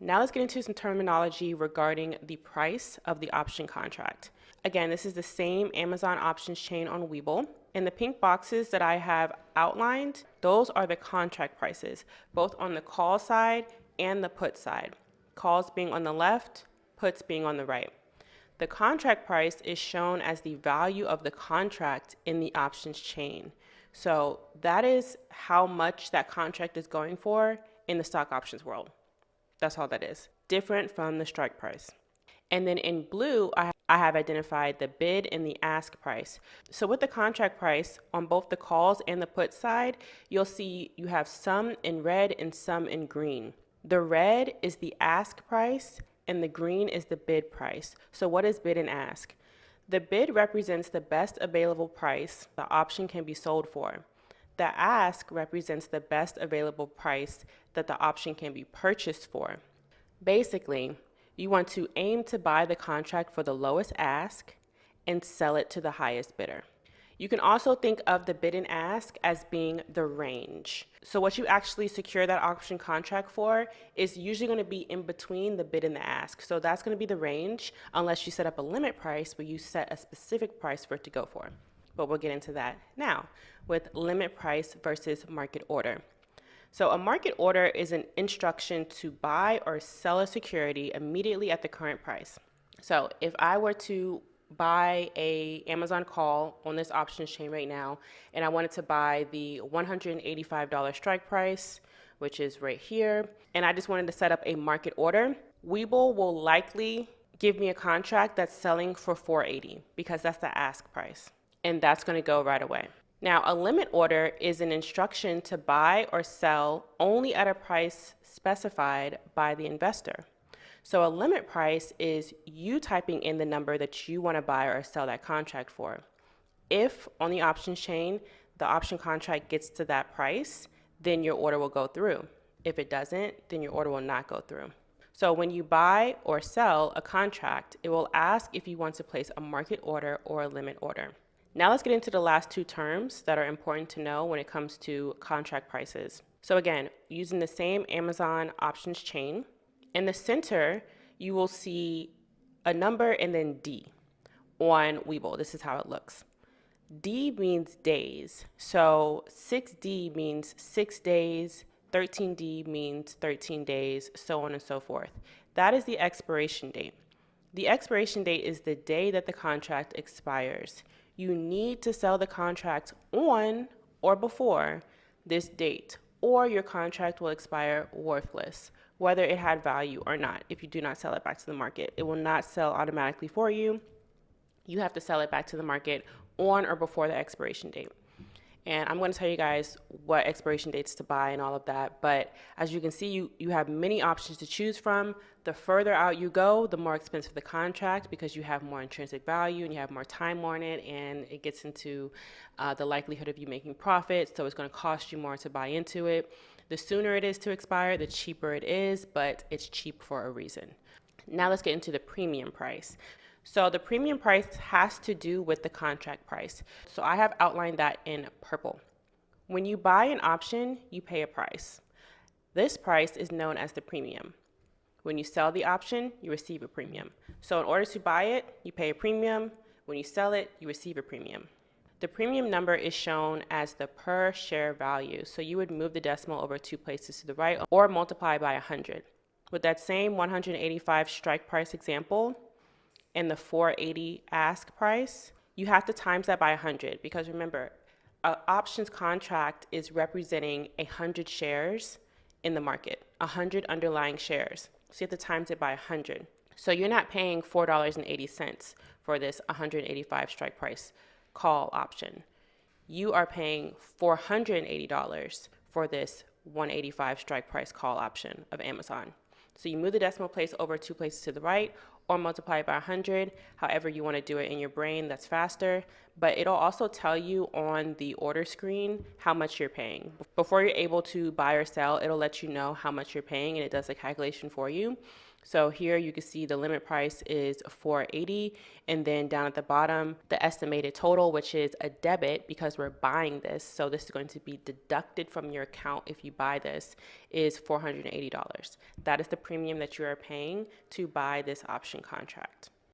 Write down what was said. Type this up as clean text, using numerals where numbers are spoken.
Now let's get into some terminology regarding the price of the option contract. Again, this is the same Amazon options chain on Webull. In the pink boxes that I have outlined, those are the contract prices, both on the call side and the put side. Calls being on the left, puts being on the right. The contract price is shown as the value of the contract in the options chain. So that is how much that contract is going for in the stock options world. That's all that is. Different from the strike price. And then in blue, I have identified the bid and the ask price. So with the contract price on both the calls and the put side, you'll see you have some in red and some in green. The red is the ask price and the green is the bid price. So what is bid and ask? The bid represents the best available price the option can be sold for. The ask represents the best available price that the option can be purchased for. Basically, you want to aim to buy the contract for the lowest ask and sell it to the highest bidder. You can also think of the bid and ask as being the range. So what you actually secure that option contract for is usually going to be in between the bid and the ask. So that's going to be the range unless you set up a limit price where you set a specific price for it to go for. But we'll get into that now with limit price versus market order. So a market order is an instruction to buy or sell a security immediately at the current price. So if I were to buy a Amazon call on this options chain right now, and I wanted to buy the $185 strike price, which is right here, and I just wanted to set up a market order, Webull will likely give me a contract that's selling for $480 because that's the ask price, and that's going to go right away. Now, a limit order is an instruction to buy or sell only at a price specified by the investor. So a limit price is you typing in the number that you want to buy or sell that contract for. If on the options chain, the option contract gets to that price, then your order will go through. If it doesn't, then your order will not go through. So when you buy or sell a contract, it will ask if you want to place a market order or a limit order. Now let's get into the last two terms that are important to know when it comes to contract prices. So again, using the same Amazon options chain, in the center, you will see a number and then D on Webull. This is how it looks. D means days. So 6D means 6 days, 13D means 13 days, so on and so forth. That is the expiration date. The expiration date is the day that the contract expires. You need to sell the contract on or before this date, or your contract will expire worthless, whether it had value or not. If you do not sell it back to the market, it will not sell automatically for you. You have to sell it back to the market on or before the expiration date. And I'm going to tell you guys what expiration dates to buy and all of that. But as you can see, you have many options to choose from. The further out you go, the more expensive the contract because you have more intrinsic value and you have more time on it, and it gets into the likelihood of you making profit. So it's going to cost you more to buy into it. The sooner it is to expire, the cheaper it is, but it's cheap for a reason. Now let's get into the premium price. So the premium price has to do with the contract price. So I have outlined that in purple. When you buy an option, you pay a price. This price is known as the premium. When you sell the option, you receive a premium. So in order to buy it, you pay a premium. When you sell it, you receive a premium. The premium number is shown as the per share value. So you would move the decimal over 2 places to the right or multiply by 100. With that same 185 strike price example, and the 480 ask price, you have to times that by 100 because remember, an options contract is representing 100 shares in the market, 100 underlying shares. So you have to times it by 100. So you're not paying $4.80 for this 185 strike price call option. You are paying $480 for this 185 strike price call option of Amazon. So you move the decimal place over 2 places to the right or multiply it by 100, however you want to do it in your brain, that's faster. But it'll also tell you on the order screen how much you're paying. Before you're able to buy or sell, it'll let you know how much you're paying, and it does the calculation for you. So here you can see the limit price is $4.80, and then down at the bottom, the estimated total, which is a debit because we're buying this. So this is going to be deducted from your account if you buy this, is $480. That is the premium that you are paying to buy this option contract.